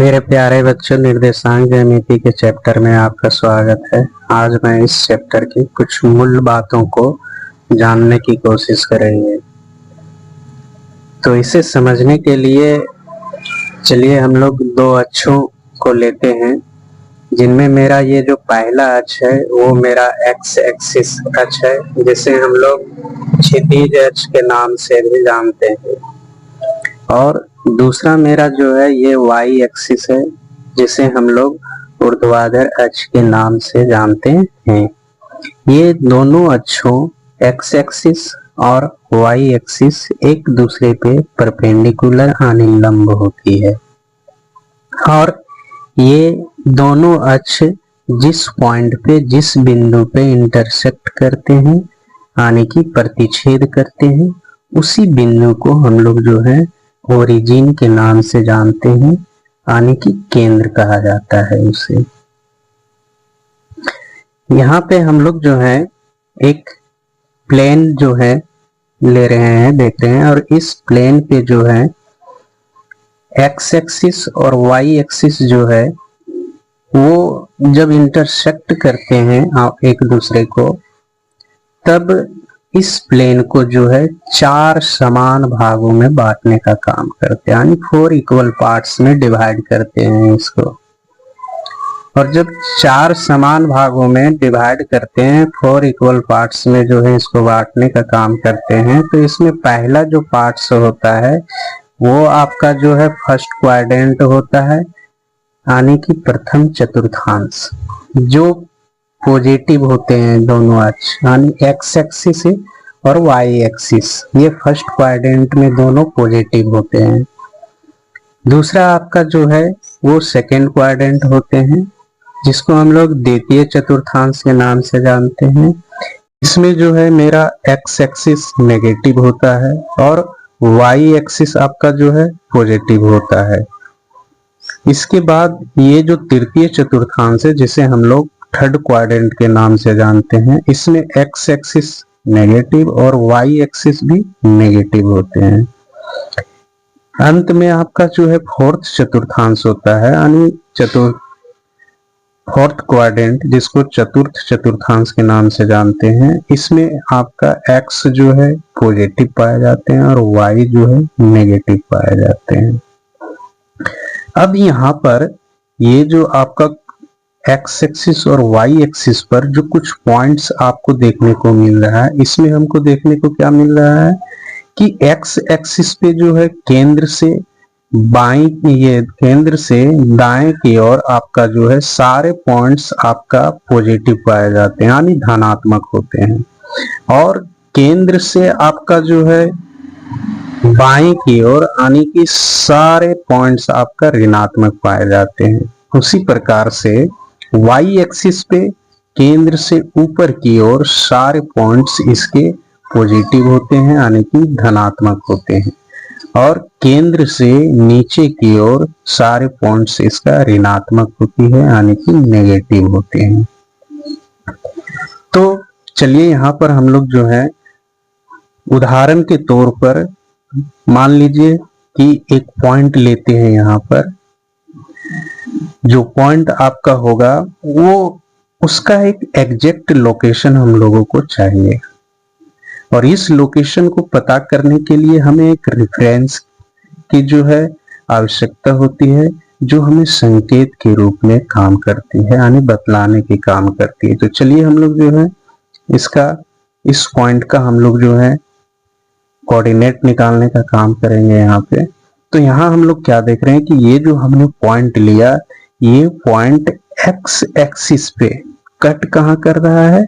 मेरे प्यारे बच्चों, निर्देशांक ज्यामिति के चैप्टर में आपका स्वागत है। आज मैं इस चैप्टर की कुछ मूल बातों को जानने की कोशिश करेंगे। तो इसे समझने के लिए चलिए हम लोग दो अक्षों को लेते हैं, जिनमें मेरा ये जो पहला अक्ष है वो मेरा एक्स एक्सिस अक्ष है, जिसे हम लोग क्षितिज अक्ष के नाम से भी जानते हैं। और दूसरा मेरा जो है ये वाई एक्सिस है, जिसे हम लोग ऊर्ध्वाधर अक्ष के नाम से जानते हैं। ये दोनों अक्षों एक्स एक्सिस और वाई एक्सिस एक दूसरे पे परपेंडिकुलर यानी लंब होती है, और ये दोनों अक्ष जिस पॉइंट पे, जिस बिंदु पे इंटरसेक्ट करते हैं यानी कि प्रतिच्छेद करते हैं, उसी बिंदु को हम लोग जो है ओरिजिन के नाम से जानते हैं, यानी कि केंद्र कहा जाता है उसे। यहाँ पे हम लोग जो है एक प्लेन जो है ले रहे हैं, देख रहे हैं, और इस प्लेन पे जो है एक्स एक्सिस और वाई एक्सिस जो है वो जब इंटरसेक्ट करते हैं एक दूसरे को, तब इस प्लेन को जो है 4 समान भागों में बांटने का काम करते हैं, यानी 4 इक्वल पार्ट्स में डिवाइड करते हैं इसको। और जब 4 समान भागों में डिवाइड करते हैं, 4 इक्वल पार्ट्स में जो है इसको बांटने का काम करते हैं, तो इसमें पहला जो पार्ट्स होता है वो आपका जो है फर्स्ट क्वाड्रेंट होता है, यानी कि प्रथम चतुर्थांश। जो पॉजिटिव होते हैं दोनों अक्ष, यानी एक्स एक्सिस और वाई एक्सिस, ये फर्स्ट क्वाड्रेंट में दोनों पॉजिटिव होते हैं। दूसरा आपका जो है वो सेकंड क्वाड्रेंट होते हैं, जिसको हम लोग द्वितीय चतुर्थांश के नाम से जानते हैं। इसमें जो है मेरा एक्स एक्सिस नेगेटिव होता है और वाई एक्सिस आपका जो है पॉजिटिव होता है। इसके बाद ये जो तृतीय चतुर्थांश है, जिसे हम लोग थर्ड क्वाड्रेंट के नाम से जानते हैं, इसमें एक्स एक्सिस नेगेटिव और वाई एक्सिस भी नेगेटिव होते हैं। अंत में आपका जो है फोर्थ चतुर्थांश होता है, यानी फोर्थ क्वाड्रेंट, जिसको चतुर्थ चतुर्थांश के नाम से जानते हैं। इसमें आपका एक्स जो है पॉजिटिव पाए जाते हैं और वाई जो है नेगेटिव पाए जाते हैं। अब यहाँ पर ये जो आपका एक्स एक्सिस और वाई एक्सिस पर जो कुछ पॉइंट्स आपको देखने को मिल रहा है, इसमें हमको देखने को क्या मिल रहा है कि एक्स एक्सिस पे जो है केंद्र से दाएं की ओर आपका जो है सारे पॉइंट्स आपका पॉजिटिव पाए जाते हैं, यानी धनात्मक होते हैं। और केंद्र से आपका जो है बाएं की ओर यानी कि सारे पॉइंट्स आपका ऋणात्मक पाए जाते हैं। उसी प्रकार से वाई एक्सिस पे केंद्र से ऊपर की ओर सारे पॉइंट्स इसके पॉजिटिव होते हैं, यानी कि धनात्मक होते हैं, और केंद्र से नीचे की ओर सारे पॉइंट्स इसका ऋणात्मक होती है, यानी कि नेगेटिव होते हैं। तो चलिए यहाँ पर हम लोग जो है उदाहरण के तौर पर मान लीजिए कि एक पॉइंट लेते हैं। यहाँ पर जो पॉइंट आपका होगा वो उसका एक एग्जैक्ट लोकेशन हम लोगों को चाहिए, और इस लोकेशन को पता करने के लिए हमें एक रेफरेंस की जो है आवश्यकता होती है, जो हमें संकेत के रूप में काम करती है, यानी बतलाने के काम करती है। तो चलिए हम लोग जो है इस पॉइंट का हम लोग जो है कोऑर्डिनेट निकालने का काम करेंगे यहाँ पे। तो यहाँ हम लोग क्या देख रहे हैं कि ये जो हमने पॉइंट लिया, ये पॉइंट एक्स एक्सिस पे कट कहाँ कर रहा है,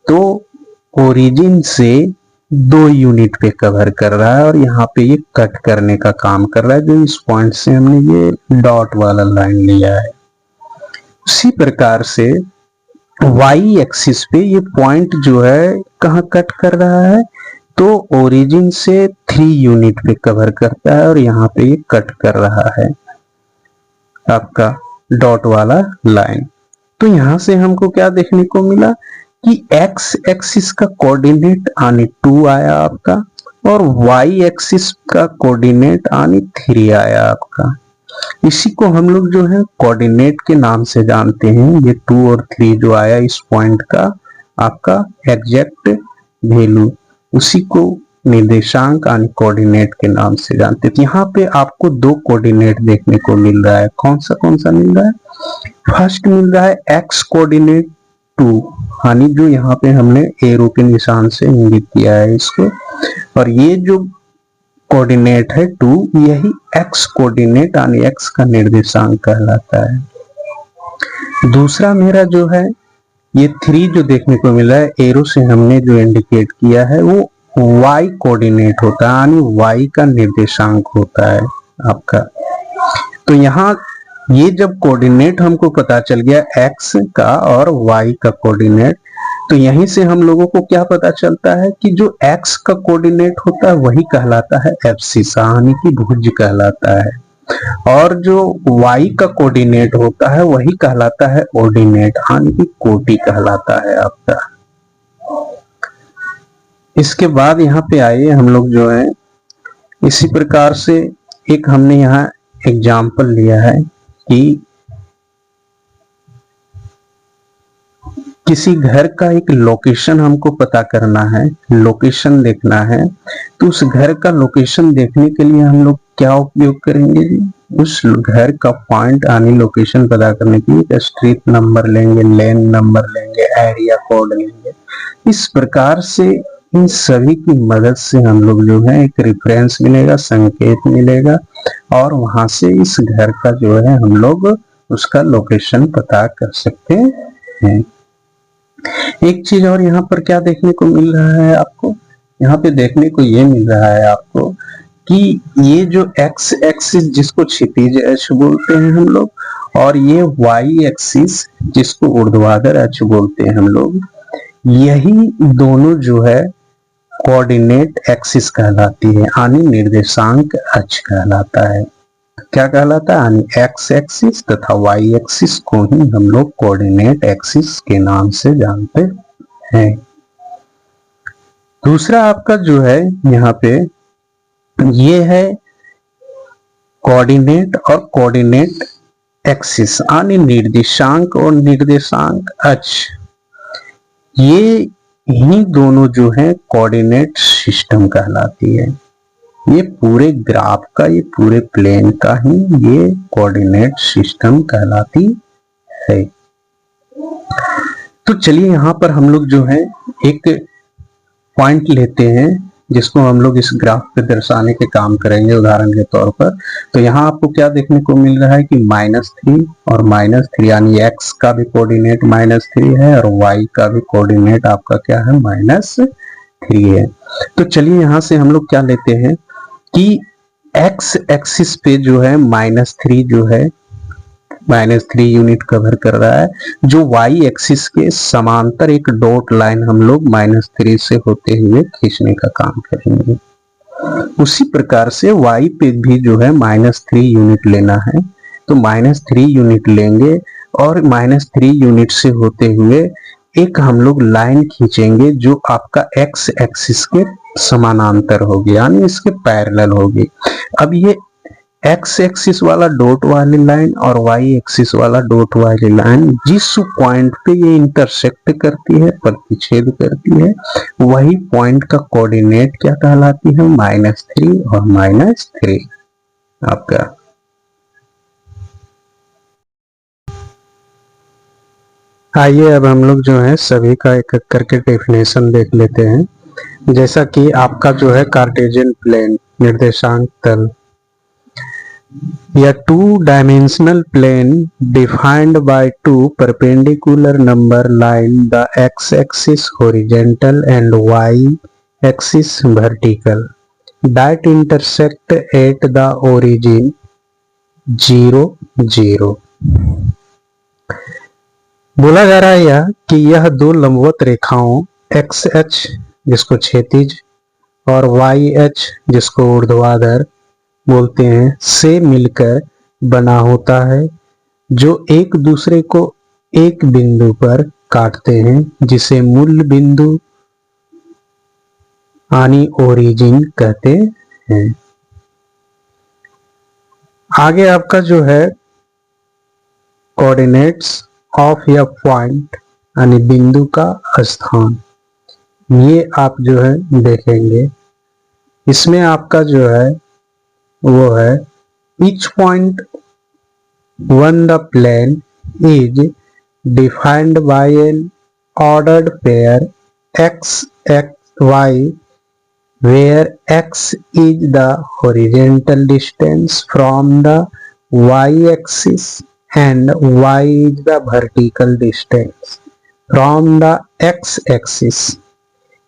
तो ओरिजिन से 2 यूनिट पे कवर कर रहा है, और यहाँ पे ये कट करने का काम कर रहा है, जो इस पॉइंट से हमने ये डॉट वाला लाइन लिया है। उसी प्रकार से वाई एक्सिस पे ये पॉइंट जो है कहाँ कट कर रहा है, तो ओरिजिन से 3 यूनिट पे कवर करता है, और यहाँ पे ये कट कर रहा है आपका डॉट वाला लाइन। तो यहाँ से हमको क्या देखने को मिला कि एक्स एक्सिस का कोऑर्डिनेट यानी 2 आया आपका, और वाई एक्सिस का कोऑर्डिनेट यानी 3 आया आपका। इसी को हम लोग जो है कोऑर्डिनेट के नाम से जानते हैं। ये 2 और 3 जो आया इस पॉइंट का आपका एग्जैक्ट वैल्यू, उसी को निर्देशांक यानी कोऑर्डिनेट के नाम से जानते हैं। यहाँ पे आपको 2 कोऑर्डिनेट देखने को मिल रहा है। कौन सा मिल रहा है? फर्स्ट मिल रहा है एक्स कोऑर्डिनेट 2, यानी जो यहाँ पे हमने एरो के निशान से इंगित किया है इसको, और ये जो कोऑर्डिनेट है 2, यही एक्स कोऑर्डिनेट यानी एक्स का निर्देशांक कहलाता है। दूसरा मेरा जो है ये 3 जो देखने को मिला है, एरो से हमने जो इंडिकेट किया है, वो y कोऑर्डिनेट होता है, यानी y का निर्देशांक होता है आपका। तो यहाँ ये जब कोऑर्डिनेट हमको पता चल गया x का और y का कोऑर्डिनेट, तो यहीं से हम लोगों को क्या पता चलता है कि जो x का कोऑर्डिनेट होता है वही कहलाता है एब्सिस, यानी कि भुज कहलाता है, और जो y का कोऑर्डिनेट होता है वही कहलाता है ऑर्डिनेट, यानी कि कोटि कहलाता है आपका। इसके बाद यहाँ पे आइए हम लोग जो है इसी प्रकार से एक हमने यहाँ एग्जाम्पल लिया है कि किसी घर का एक लोकेशन हमको पता करना है, लोकेशन देखना है। तो उस घर का लोकेशन देखने के लिए हम लोग क्या उपयोग करेंगे जी? उस घर का पॉइंट यानी लोकेशन पता करने के लिए स्ट्रीट नंबर लेंगे, लेन नंबर लेंगे, एरिया कोड लेंगे। इस प्रकार से इन सभी की मदद से हम लोग जो है एक रेफरेंस मिलेगा, संकेत मिलेगा, और वहां से इस घर का जो है हम लोग उसका लोकेशन पता कर सकते हैं। एक चीज और यहाँ पर क्या देखने को मिल रहा है आपको? यहाँ पे देखने को ये मिल रहा है आपको कि ये जो एक्स एक्सिस जिसको क्षितिज अक्ष बोलते हैं हम लोग, और ये वाई एक्सिस जिसको ऊर्ध्वाधर अक्ष बोलते हैं हम लोग, यही दोनों जो है कोऑर्डिनेट एक्सिस कहलाती है, यानी निर्देशांक अक्ष कहलाता है। क्या कहलाता है? यानी एक्स एक्सिस तथा वाई एक्सिस को ही हम लोग कोऑर्डिनेट एक्सिस के नाम से जानते हैं। दूसरा आपका जो है यहाँ पे ये है कोऑर्डिनेट और कोऑर्डिनेट एक्सिस, यानी निर्देशांक और निर्देशांक अक्ष, ये ही दोनों जो है कोऑर्डिनेट सिस्टम कहलाती है। ये पूरे ग्राफ का, ये पूरे प्लेन का ही ये कोऑर्डिनेट सिस्टम कहलाती है। तो चलिए यहाँ पर हम लोग जो है एक पॉइंट लेते हैं जिसको हम लोग इस ग्राफ पे दर्शाने के काम करेंगे उदाहरण के तौर पर। तो यहाँ आपको क्या देखने को मिल रहा है कि -3 और -3, यानी x का भी कोऑर्डिनेट -3 है और y का भी कोऑर्डिनेट आपका क्या है? -3 है। तो चलिए यहाँ से हम लोग क्या लेते हैं कि x एक्सिस पे जो है -3 जो है -3 यूनिट कवर कर रहा है, जो y एक्सिस के समांतर एक डॉट लाइन हम लोग -3 से होते हुए खींचने का काम करेंगे। उसी प्रकार से y पे भी जो है -3 यूनिट लेना है, तो -3 यूनिट लेंगे और -3 यूनिट से होते हुए एक हम लोग लाइन खींचेंगे जो आपका x एक्सिस के समानांतर होगी, यानी इसके पैरेलल होगी। अब ये x एक्सिस वाला डॉट वाली लाइन और y एक्सिस वाला डॉट वाली लाइन जिस पॉइंट पे ये इंटरसेक्ट करती है, प्रतिच्छेद करती है, वही पॉइंट का कोऑर्डिनेट क्या कहलाती है? -3 और -3 आपका। आइए अब हम लोग जो है सभी का एक एक करके डेफिनेशन देख लेते हैं। जैसा कि आपका जो है कार्टेशियन प्लेन निर्देशांक तल या 2-dimensional plane defined by 2 perpendicular number line, the x-axis horizontal and y-axis vertical, that intersect at the origin 0, 0। बोला जा रहा है यह कि यह दो लंबवत रेखाओं एक्स एच जिसको क्षैतिज और वाई एच जिसको ऊर्ध्वाधर बोलते हैं से मिलकर बना होता है, जो एक दूसरे को एक बिंदु पर काटते हैं, जिसे मूल बिंदु यानी ओरिजिन कहते हैं। आगे आपका जो है कोऑर्डिनेट्स ऑफ या पॉइंट यानी बिंदु का स्थान, ये आप जो है देखेंगे। इसमें आपका जो है वो है each point on the plane is defined by an ordered pair x, x, y, where x is the horizontal distance from the y-axis and y is the vertical distance from the x-axis।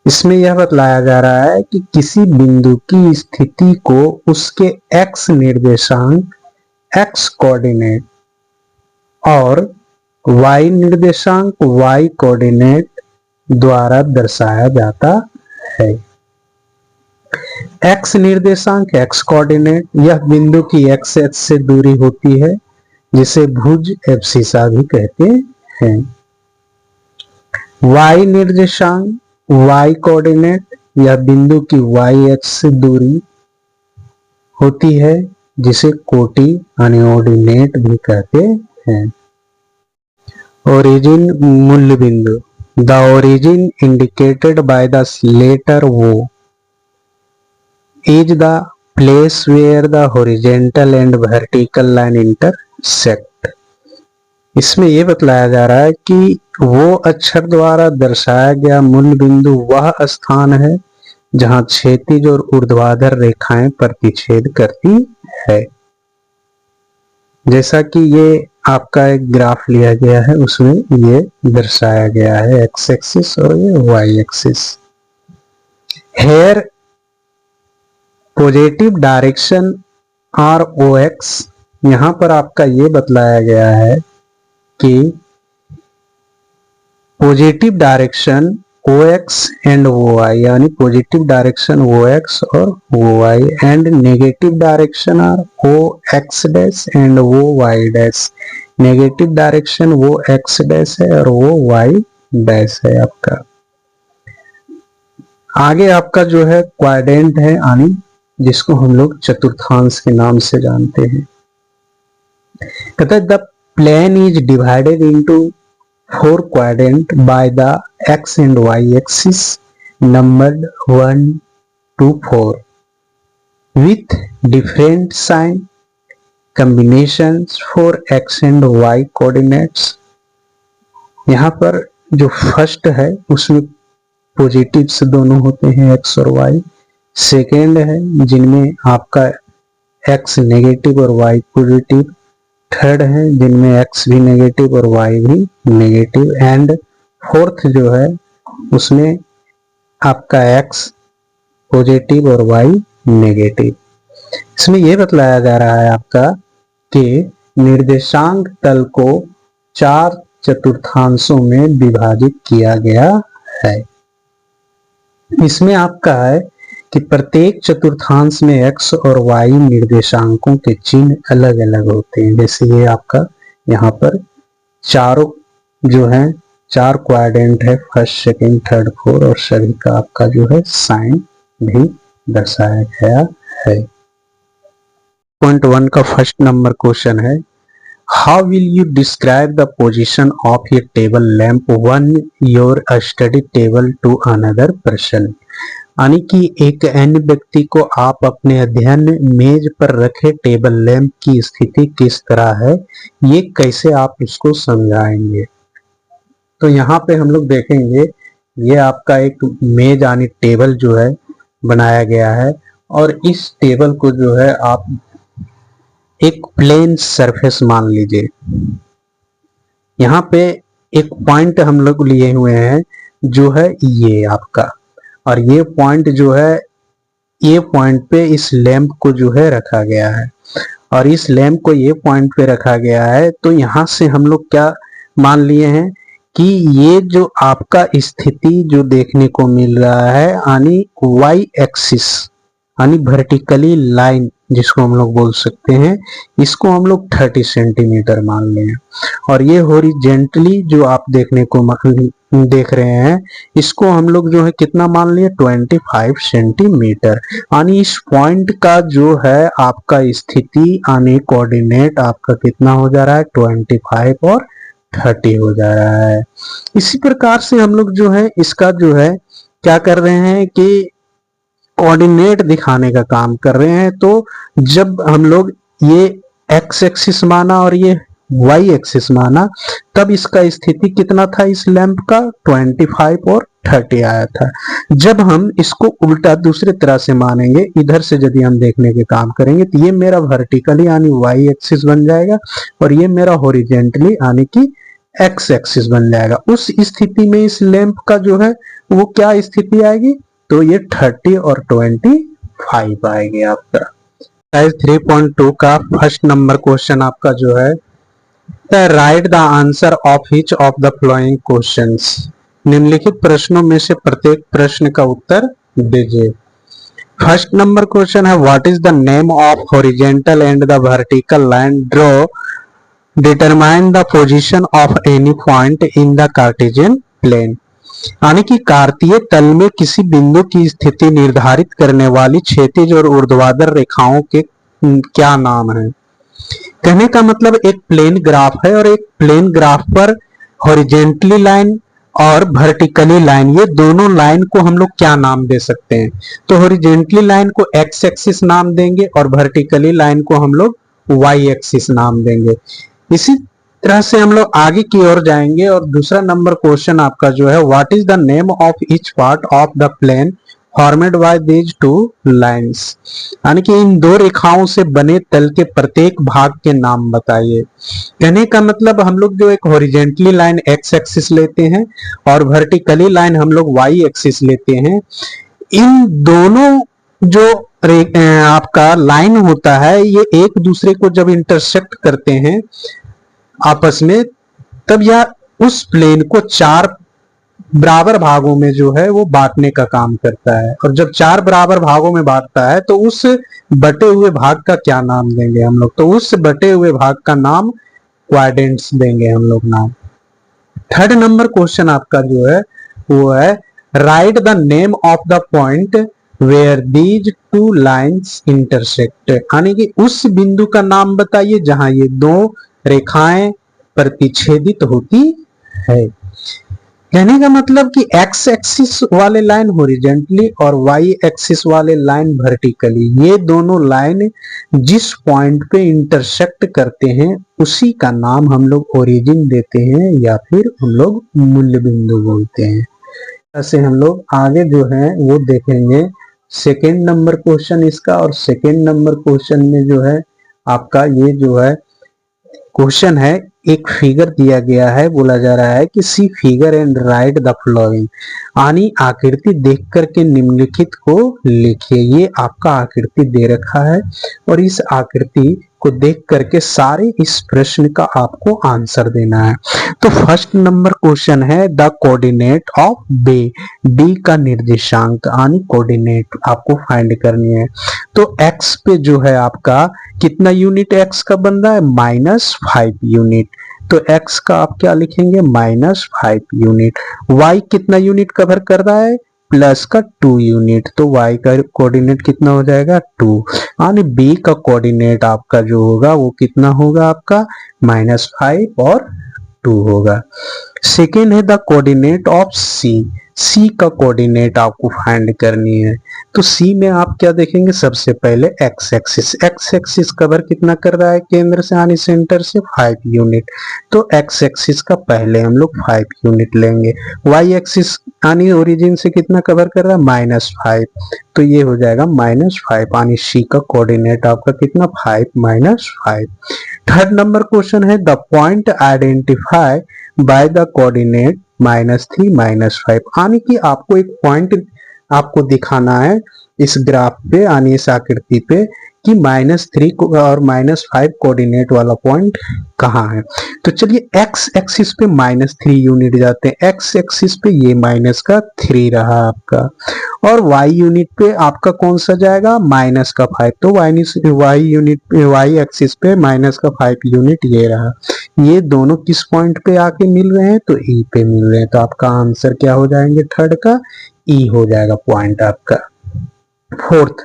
इसमें यह बतलाया जा रहा है कि किसी बिंदु की स्थिति को उसके x निर्देशांक x कोऑर्डिनेट और y निर्देशांक y कोऑर्डिनेट द्वारा दर्शाया जाता है। x निर्देशांक x कोऑर्डिनेट यह बिंदु की x अक्ष से दूरी होती है, जिसे भुज एब्सिसा भी कहते हैं। y निर्देशांक y कोऑर्डिनेट यह बिंदु की y अक्ष से दूरी होती है, जिसे कोटि यानी ऑर्डिनेट भी कहते हैं। ओरिजिन मूल बिंदु, the origin indicated by the letter O is the place where the horizontal and vertical line intersect। इसमें यह बतलाया जा रहा है कि वो अक्षर द्वारा दर्शाया गया मूल बिंदु वह स्थान है जहां क्षैतिज और ऊर्ध्वाधर रेखाएं प्रतिच्छेद करती है। जैसा कि ये आपका एक ग्राफ लिया गया है, उसमें ये दर्शाया गया है एक्स एक्सिस और ये y axis. Here positive direction are O x, यहां पर आपका ये बतलाया गया है कि positive direction O x and O y, यानी पॉजिटिव डायरेक्शन ओ एक्स और O y and negative direction are O x dash and O y dash. Negative direction वो एक्स डैश है और वो वाई डैश है आपका। आगे आपका जो है क्वाड्रेंट है, यानी जिसको हम लोग चतुर्थांश के नाम से जानते हैं। कहता है the plane is divided into 4 quadrant by the x and y axis numbered 1 to 4 with different sign combinations for x and y coordinates। यहाँ पर जो फर्स्ट है उसमें पॉजिटिव से दोनों होते हैं x और y। सेकेंड है जिनमें आपका x नेगेटिव और y पॉजिटिव। थर्ड है जिनमें x भी नेगेटिव और y भी नेगेटिव। एंड फोर्थ जो है उसमें आपका x पॉजिटिव और y नेगेटिव। इसमें यह बतलाया जा रहा है आपका कि निर्देशांक तल को 4 चतुर्थांशों में विभाजित किया गया है। इसमें आपका है कि प्रत्येक चतुर्थांश में x और y निर्देशांकों के चिन्ह अलग अलग होते हैं। जैसे ये आपका यहाँ पर चारों जो है 4 क्वाड्रेंट है, फर्स्ट सेकंड थर्ड फोर्थ, और सभी का आपका जो है साइन भी दर्शाया गया है। पॉइंट 1 का फर्स्ट नंबर क्वेश्चन है, how will you describe the position of a table lamp on your study table to another person. यानी कि एक अन्य व्यक्ति को आप अपने अध्ययन मेज पर रखे टेबल लैंप की स्थिति किस तरह है, ये कैसे आप उसको समझाएंगे। तो यहाँ पे हम लोग देखेंगे, ये आपका एक मेज यानी टेबल जो है बनाया गया है, और इस टेबल को जो है आप एक प्लेन सरफेस मान लीजिए। यहाँ पे एक पॉइंट हम लोग लिए हुए हैं जो है ये आपका, और ये पॉइंट जो है ये पॉइंट पे इस लैंप को जो है रखा गया है, और इस लैंप को ये पॉइंट पे रखा गया है। तो यहाँ से हम लोग क्या मान लिए हैं कि ये जो आपका स्थिति जो देखने को मिल रहा है यानी वाई एक्सिस यानी वर्टिकली लाइन जिसको हम लोग बोल सकते हैं, इसको हम लोग 30 सेंटीमीटर मान लें, और ये हॉरिजेंटली जो आप देखने को देख रहे हैं, इसको हम लोग जो है कितना मान लिए 25 सेंटीमीटर। यानी इस पॉइंट का जो है आपका स्थिति यानी कोऑर्डिनेट आपका कितना हो जा रहा है 25 और 30 हो जा रहा है। इसी प्रकार से हम लोग जो है इसका जो है क्या कर रहे हैं कि कोऑर्डिनेट दिखाने का काम कर रहे हैं। तो जब हम लोग ये एक्स एक्सिस माना और ये वाई एक्सिस माना, तब इसका स्थिति कितना था इस लैंप का 25 और 30 आया था। जब हम इसको उल्टा दूसरे तरह से मानेंगे, इधर से यदि हम देखने के काम करेंगे, तो ये मेरा वर्टिकली यानी वाई एक्सिस बन जाएगा और ये मेरा हॉरिजेंटली यानी कि एक्स एक्सिस बन जाएगा। उस स्थिति में इस लैंप का जो है वो क्या स्थिति आएगी, तो ये 30 और 25 आएगी आपका। 3.2 का फर्स्ट नंबर क्वेश्चन आपका जो है write the answer of each of the following questions. निम्नलिखित प्रश्नों में से प्रत्येक प्रश्न का उत्तर दीजिए। फर्स्ट नंबर क्वेश्चन है what is the name of horizontal and the vertical line draw determine the position of any point in the Cartesian plane. यानी कि कार्तीय तल में किसी बिंदु की स्थिति निर्धारित करने वाली क्षैतिज और ऊर्ध्वाधर रेखाओं के क्या नाम है। कहने का मतलब एक प्लेन ग्राफ है और एक प्लेन ग्राफ पर हॉरिजेंटली लाइन और वर्टिकली लाइन, ये दोनों लाइन को हम लोग क्या नाम दे सकते हैं। तो हॉरिजेंटली लाइन को एक्स एक्सिस नाम देंगे और वर्टिकली लाइन को हम लोग वाई एक्सिस नाम देंगे। इसी तरह से हम लोग आगे की ओर जाएंगे और दूसरा नंबर क्वेश्चन आपका जो है what is the name of each part of the plane formed by these two lines. यानी कि इन दो रेखाओं से बने तल के प्रत्येक भाग के नाम बताइए। कहने का मतलब हम लोग जो एक हॉरिजेंटली लाइन एक्स एक्सिस लेते हैं और वर्टिकली लाइन हम लोग वाई एक्सिस लेते हैं। इन दोनों जो आपका लाइन होता है ये एक दूसरे को जब इंटरसेक्ट करते हैं आपस में, तब यह उस प्लेन को चार बराबर भागों में जो है वो बांटने का काम करता है। और जब चार बराबर भागों में बांटता है तो उस बटे हुए भाग का क्या नाम देंगे हम लोग, तो उस बटे हुए भाग का नाम क्वाड्रेंट्स देंगे हम लोग नाम। थर्ड नंबर क्वेश्चन आपका जो है वो है write the name of the point where these two lines intersect. यानी कि उस बिंदु का नाम बताइए जहां ये दो रेखाएं प्रतिच्छेदित होती है। कहने का मतलब कि एक्स एक्सिस वाले लाइन हॉरिजेंटली और वाई एक्सिस वाले लाइन वर्टिकली, ये दोनों लाइन जिस पॉइंट पे इंटरसेक्ट करते हैं उसी का नाम हम लोग ओरिजिन देते हैं या फिर हम लोग मूल्य बिंदु बोलते हैं। ऐसे हम लोग आगे जो है वो देखेंगे सेकेंड नंबर क्वेश्चन इसका। और सेकेंड नंबर क्वेश्चन में जो है आपका ये जो है क्वेश्चन है, एक फिगर दिया गया है, बोला जा रहा है कि see figure and write the following. यानी आकृति देख करके निम्नलिखित को लिखिए। ये आपका आकृति दे रखा है और इस आकृति को देख करके सारे इस प्रश्न का आपको आंसर देना है। तो फर्स्ट नंबर क्वेश्चन है the coordinate of B, D का निर्देशांक यानी कोऑर्डिनेट आपको फाइंड करनी है। तो एक्स पे जो है आपका कितना यूनिट एक्स का बन रहा है -5 यूनिट, तो एक्स का आप क्या लिखेंगे -5 यूनिट। वाई कितना यूनिट कवर कर रहा है प्लस का 2 यूनिट, तो y का कोऑर्डिनेट कितना हो जाएगा 2। यानी b का कोऑर्डिनेट आपका जो होगा वो कितना होगा आपका -5 और 2 होगा। सेकेंड है the coordinate of c, c का कोऑर्डिनेट आपको फाइंड करनी है। तो c में आप क्या देखेंगे, सबसे पहले x axis, x axis cover कितना कर रहा है केंद्र से यानी सेंटर से 5 यूनिट, तो x एक्सिस का पहले हम लोग 5 यूनिट लेंगे। y एक्सिस यानी ओरिजिन से कितना कवर कर रहा है -5, तो ये हो जाएगा -5 यानी c का कोऑर्डिनेट आपका कितना 5 -5। थर्ड नंबर क्वेश्चन है the point identify by the coordinate -3 -5। यानी कि आपको एक पॉइंट आपको दिखाना है इस ग्राफ पे यानी इस आकृति पे कि -3 और -5 कोऑर्डिनेट वाला पॉइंट कहाँ है। तो चलिए x एक्सिस पे -3 यूनिट जाते हैं, x एक्सिस पे ये -3 रहा आपका, और y यूनिट पे आपका कौन सा जाएगा, -5। तो y एक्सिस पे -5 यूनिट ये रहा। ये दोनों किस पॉइंट पे आके मिल रहे हैं, तो E पे मिल रहे हैं। तो आपका आंसर क्या हो जाएंगे, थर्ड का E हो जाएगा पॉइंट आपका। Fourth,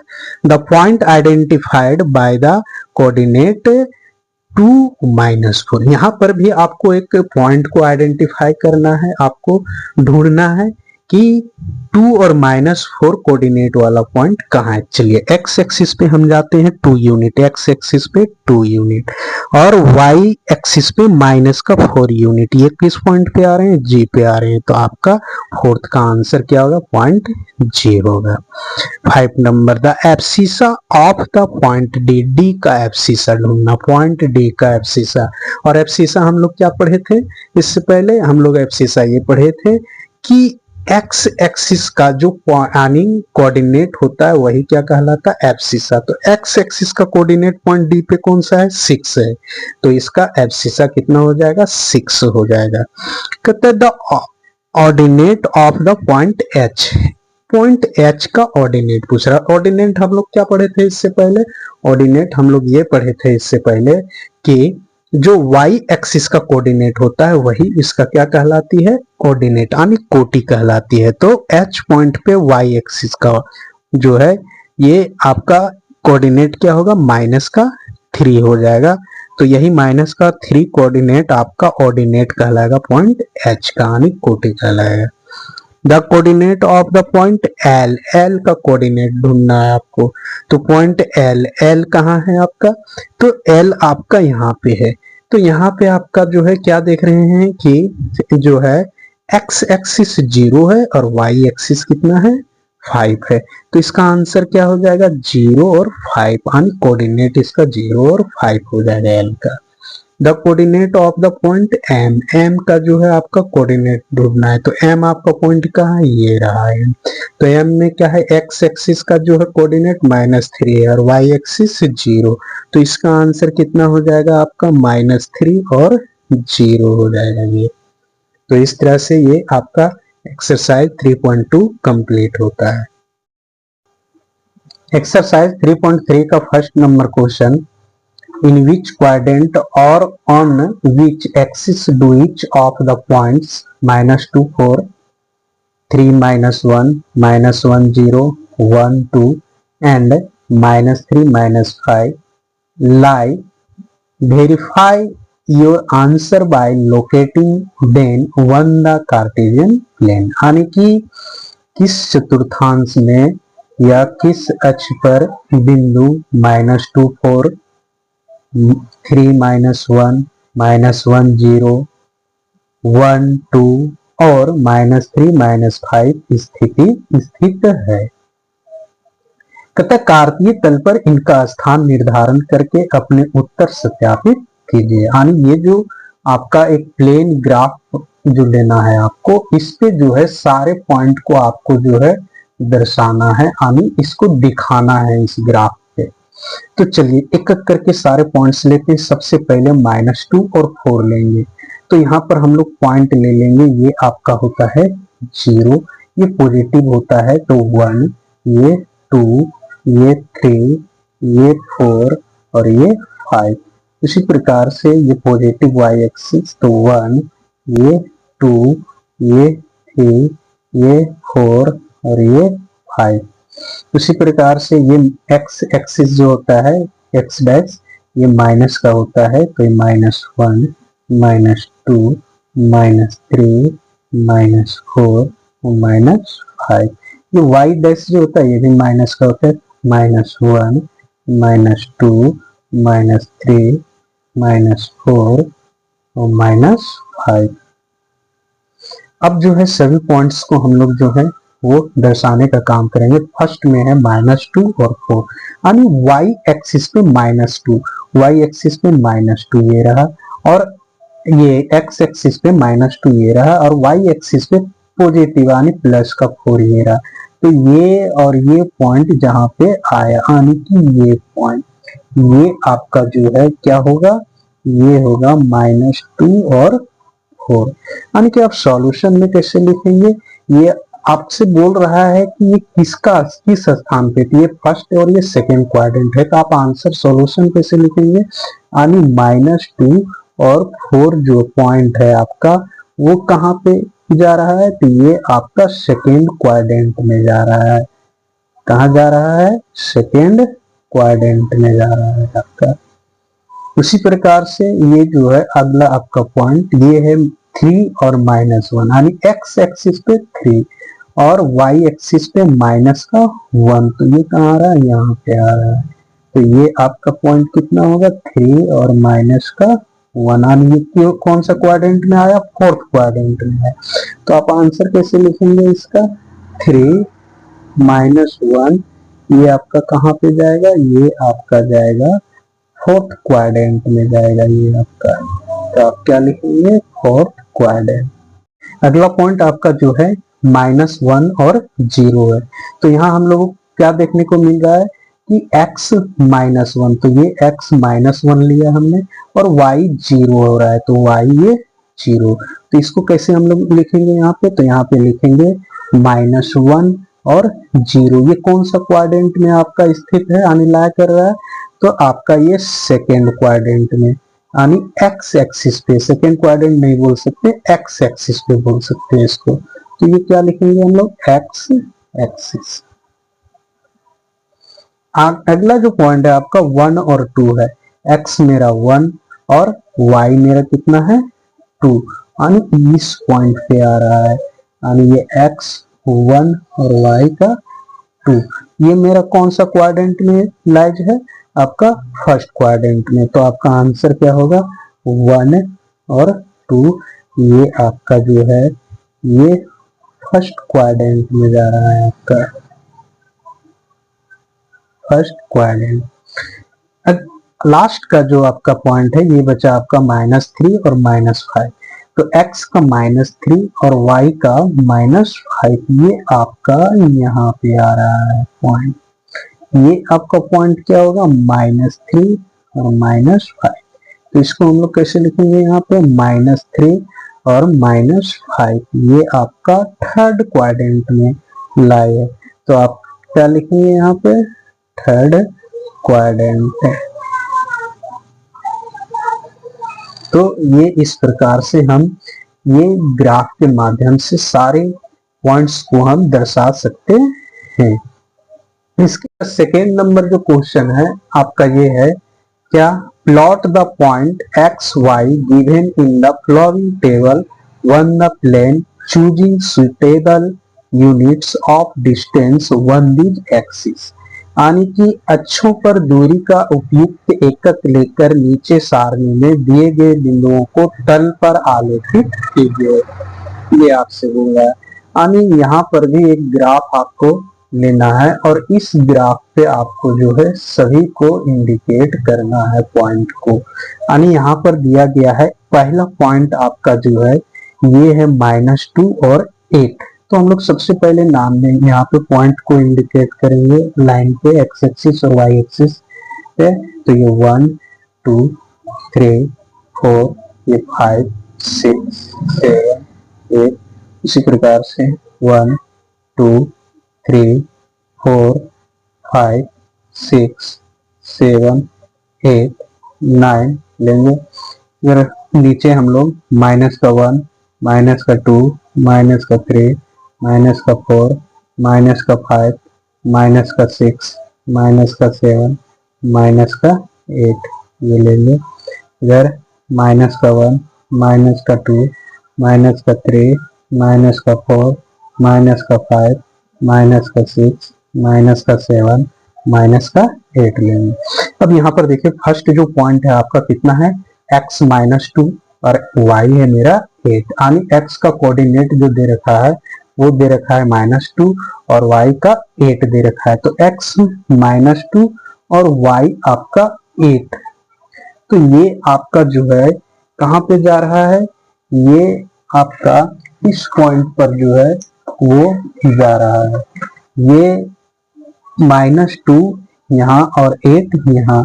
the point identified by the coordinate 2 -4। यहां पर भी आपको एक पॉइंट को आइडेंटिफाई करना है, आपको ढूंढना है कि 2 और -4 कोऑर्डिनेट वाला पॉइंट कहाँ है। चलिए x एक्सिस पे हम जाते हैं 2 यूनिट, x एक्सिस पे 2 यूनिट, और y एक्सिस पे -4 यूनिट। ये किस पॉइंट पे आ रहे हैं, G पे आ रहे हैं। तो आपका फोर्थ का आंसर क्या होगा, पॉइंट G होगा। 5 number, the abscissa of the point D, D का एब्सिसा ढूंढना, पॉइंट D का एब्सिसा। और एब्सिसा हम लोग क्या पढ़े थे इससे पहले, हम लोग एब्सिसा ये पढ़े थे कि एक्स एक्सिस का जो कोऑर्डिनेट होता है वही क्या कहलाता है, एब्सिसा। तो एक्स एक्सिस का कोऑर्डिनेट पॉइंट डी पे कौन सा है, 6 है। तो इसका एब्सिसा कितना हो जाएगा, 6 हो जाएगा। कहते हैं the ordinate of the point H, point H का ऑर्डिनेट पूछ रहा है। ऑर्डिनेट हम लोग क्या पढ़े थे इससे पहले, ऑर्डिनेट हम लोग ये पढ़े थे इससे पहले कि जो y एक्सिस का कोऑर्डिनेट होता है वही इसका क्या कहलाती है, कोऑर्डिनेट यानी कोटि कहलाती है। तो h पॉइंट पे y एक्सिस का जो है ये आपका कोऑर्डिनेट क्या होगा, -3 हो जाएगा। तो यही -3 कोऑर्डिनेट आपका ऑर्डिनेट कहलाएगा, पॉइंट h का यानी कोटि कहलाएगा। The coordinate of the point L, L का कोऑर्डिनेट ढूंढना है आपको। तो पॉइंट L, L कहाँ है आपका, तो L आपका यहाँ पे है। तो यहाँ पे आपका जो है क्या देख रहे हैं कि जो है x एक्सिस 0 है और y एक्सिस कितना है, 5 है। तो इसका आंसर क्या हो जाएगा, 0 और 5, यानी कोऑर्डिनेट इसका 0 और 5 हो जाएगा L का। The coordinate of the point M, M का जो है आपका कोऑर्डिनेट ढूंढना है। तो M आपका पॉइंट कहाँ है, ये रहा है। तो M में क्या है, x एक्सिस का जो है कोऑर्डिनेट -3 है और y एक्सिस 0। तो इसका आंसर कितना हो जाएगा आपका, -3 और 0 हो जाएगा ये। तो इस तरह से ये आपका एक्सरसाइज 3.2 कंप्लीट होता है। एक्सरसाइज 3.3 का first number question, in which quadrant or on which axis do each of the points -2, 4, 3, -1, -1, 0, 1, 2 and -3, -5 lie? Verify your answer by locating then on the Cartesian plane। यानी कि किस चतुर्थांश में या किस अक्ष पर बिंदु -2, 4, 3, -1, -1, 0, 1, 2 और -3, -5 स्थिति स्थित है। कहता कार्तीय तल पर इनका स्थान निर्धारण करके अपने उत्तर सत्यापित कीजिए। यानी ये जो आपका एक प्लेन ग्राफ जो लेना है आपको, इस पे जो है सारे पॉइंट को आपको जो है दर्शाना है, यानी इसको दिखाना है इस ग्राफ पे। तो चलिए एक एक करके सारे पॉइंट्स लेते हैं। सबसे पहले -2 और 4 लेंगे। तो यहाँ पर हम लोग पॉइंट ले लेंगे, ये आपका होता है 0, ये पॉजिटिव होता है तो 1, ये 2, ये 3, ये 4 और ये 5। इसी प्रकार से ये पॉजिटिव y एक्सिस तो 1, ये 2, ये 3, ये 4 और ये 5। उसी प्रकार से ये x एक्सिस जो होता है x डैश, ये माइनस का होता है तो ये -1, -2, -3, -4 और -5। ये y डैश जो होता है ये भी माइनस का होता है, -1, -2, -3, -4 और -5। अब जो है सभी पॉइंट्स को हम लोग जो है वो दर्शाने का काम करेंगे। फर्स्ट में है -2 और 4, यानी y एक्सिस पे -2, y एक्सिस पे -2 ये रहा, और ये x एक्सिस पे -2 ये रहा, और y एक्सिस पे पॉजिटिव यानी प्लस का 4 ये रहा। तो ये और ये पॉइंट जहां पे आया, यानी कि ये पॉइंट, ये आपका जो है क्या होगा, ये होगा -2 और 4। यानी कि आप सॉल्यूशन में कैसे लिखेंगे, ये आपसे बोल रहा है कि ये किस स्थान पे, तो ये फर्स्ट और ये सेकेंड क्वाड्रेंट है, तो आप आंसर सॉल्यूशन कैसे लिखेंगे, यानी -2 और 4 जो पॉइंट है आपका वो कहाँ पे जा रहा है, तो ये आपका सेकेंड क्वाड्रेंट में जा रहा है। कहाँ जा रहा है, सेकेंड क्वाड्रेंट में जा रहा है आपका। उसी प्रकार से ये जो है अगला आपका पॉइंट, ये है 3 और -1, यानी एक्स एक्सिस पे 3 और वाई एक्सिस पे -1, तो ये कहाँ आ रहा है, यहाँ पे आ रहा है। तो ये आपका पॉइंट कितना होगा, 3 और -1, यानी ये कौन सा क्वाड्रेंट में आया, फोर्थ क्वाड्रेंट में है। तो आप आंसर कैसे लिखेंगे इसका, 3 -1, ये आपका कहाँ पे जाएगा, ये आपका जाएगा फोर्थ क्वाड्रेंट में जाएगा ये आपका। तो आप क्या लिखेंगे, फोर्थ क्वाड्रेंट। अगला पॉइंट आपका जो है -1 और 0 है। तो यहाँ हम लोगों को क्या देखने को मिल रहा है कि x -1, तो ये x -1 लिया हमने और y 0 हो रहा है, तो y ये 0। तो इसको कैसे हम लोग लिखेंगे यहाँ पे, तो यहाँ पे लिखेंगे -1 और 0। ये कौन सा क्वाड्रेंट में आपका स्थित है, यानी ला कर रहा है, तो आपका ये सेकेंड क्वाड्रेंट में, यानी एक्स एक्सिस पे, सेकेंड क्वाड्रेंट नहीं बोल सकते, एक्स एक्सिस पे बोल सकते हैं इसको। तो ये क्या लिखेंगे हम लोग, एक्स एक्सिस। अगला जो पॉइंट है आपका 1 और 2 है, एक्स मेरा 1 और वाई मेरा कितना है 2, यानी इस पॉइंट पे आ रहा है, यानी ये एक्स 1 और वाई का 2। ये मेरा कौन सा क्वाड्रेंट में लाइज है, आपका फर्स्ट क्वाड्रेंट में। तो आपका आंसर क्या होगा, 1 और 2, ये आपका जो है ये फर्स्ट क्वाड्रेंट में जा रहा है आपका, फर्स्ट क्वाड्रेंट। लास्ट का जो आपका पॉइंट है ये बचा आपका -3 और -5। तो x का -3 और y का -5, ये आपका यहाँ पे आ रहा है पॉइंट। ये आपका पॉइंट क्या होगा, -3 और -5। तो इसको हम लोग कैसे लिखेंगे, यहाँ पे -3 और -5, ये आपका थर्ड क्वाड्रेंट में लाई है। तो आप क्या लिखेंगे यहाँ पे, थर्ड क्वाड्रेंट। तो ये इस प्रकार से हम ये ग्राफ के माध्यम से सारे पॉइंट्स को हम दर्शा सकते हैं। इसका सेकेंड नंबर जो क्वेश्चन है आपका ये है, क्या plot the point x y given in the following table on the plane choosing suitable units of distance on these axis, यानी कि अक्षों पर दूरी का उपयुक्त एकक लेकर नीचे सारणी में दिए गए बिंदुओं को तल पर आलेखित कीजिए। ये आपसे बोल रहा है, यानी यहाँ पर भी एक ग्राफ आपको लेना है और इस ग्राफ पे आपको जो है सभी को इंडिकेट करना है पॉइंट को। यानी यहाँ पर दिया गया है पहला पॉइंट आपका जो है ये है -2 और 8। तो हम लोग सबसे पहले नाम देंगे, यहाँ पे पॉइंट को इंडिकेट करेंगे लाइन पे, एक्स एक्सिस और वाई एक्सिस पे। तो ये 1 2 3 4, ये 5 6 7 8, इसी प्रकार से 1 2 3 4 5 6 7 8 9 लेंगे। अगर नीचे हम लोग -1 -2 -3 -4 -5 -6 -7 -8 ये लेंगे। इधर -1 -2 -3 -4 -5 -6 -7 लेंगे। अब यहाँ पर देखिए फर्स्ट जो पॉइंट है आपका कितना है, x -2 और y है मेरा 8, यानी x का कोऑर्डिनेट जो दे रखा है वो दे रखा है -2 और y का 8 दे रखा है। तो x -2 और y आपका 8, तो ये आपका जो है कहाँ पे जा रहा है, ये आपका इस पॉइंट पर जो है वो जा रहा है। ये -2 यहाँ और 8 यहाँ,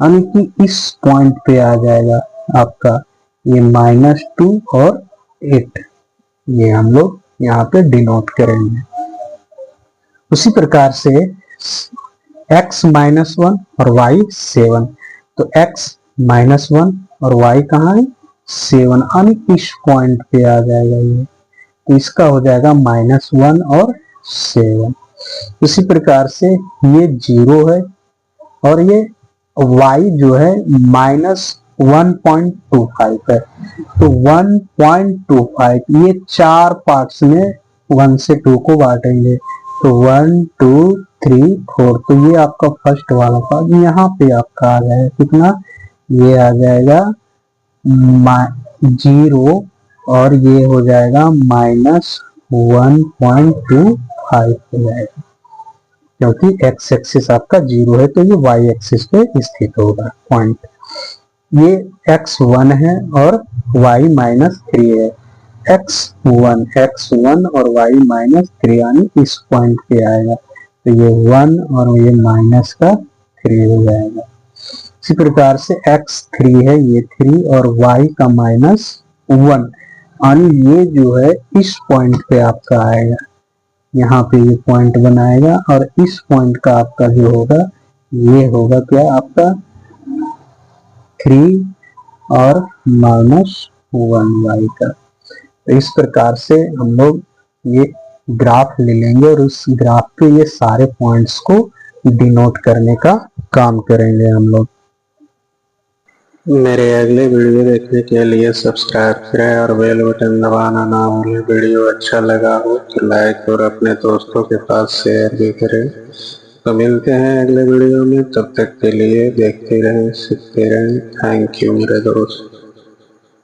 यानी कि इस पॉइंट पे आ जाएगा आपका ये -2 और 8, ये हम लोग यहाँ पे डिनोट करेंगे। उसी प्रकार से x -1 और y 7, तो x -1 और y कहाँ है 7, यानी इस पॉइंट पे आ जाएगा ये, तो इसका हो जाएगा -1 और 7। इसी प्रकार से ये 0 है और ये y जो है -1.25 है, तो 1.25 ये 4 पार्ट्स में 1 से 2 को बांटेंगे, तो 1 2 3 4, तो ये आपका फर्स्ट वाला पार्ट यहाँ पे आपका आ जाएगा कितना, ये आ जाएगा 0 और ये हो जाएगा -1.25 हो जाएगा, क्योंकि x एक्सिस आपका 0 है तो ये y एक्सिस पे स्थित होगा पॉइंट। ये x1 है और y -3 है, x1 और y -3 यानी इस पॉइंट पे आएगा, तो ये 1 और ये -3 हो जाएगा। इसी प्रकार से x3 है ये 3 और y का -1, यानी ये जो है इस पॉइंट पे आपका आएगा, यहाँ पे ये पॉइंट बनाएगा और इस पॉइंट का आपका जो होगा ये होगा क्या आपका 3 और -1y का। तो इस प्रकार से हम लोग ये ग्राफ ले लेंगे और उस ग्राफ पे ये सारे पॉइंट्स को डिनोट करने का काम करेंगे हम लोग। मेरे अगले वीडियो देखने के लिए सब्सक्राइब करें और बेल बटन दबाना ना भूलें। वीडियो अच्छा लगा हो तो लाइक और अपने दोस्तों के पास शेयर भी करें। तो मिलते हैं अगले वीडियो में, तब तक के लिए देखते रहें, सीखते रहें। थैंक यू मेरे दोस्त।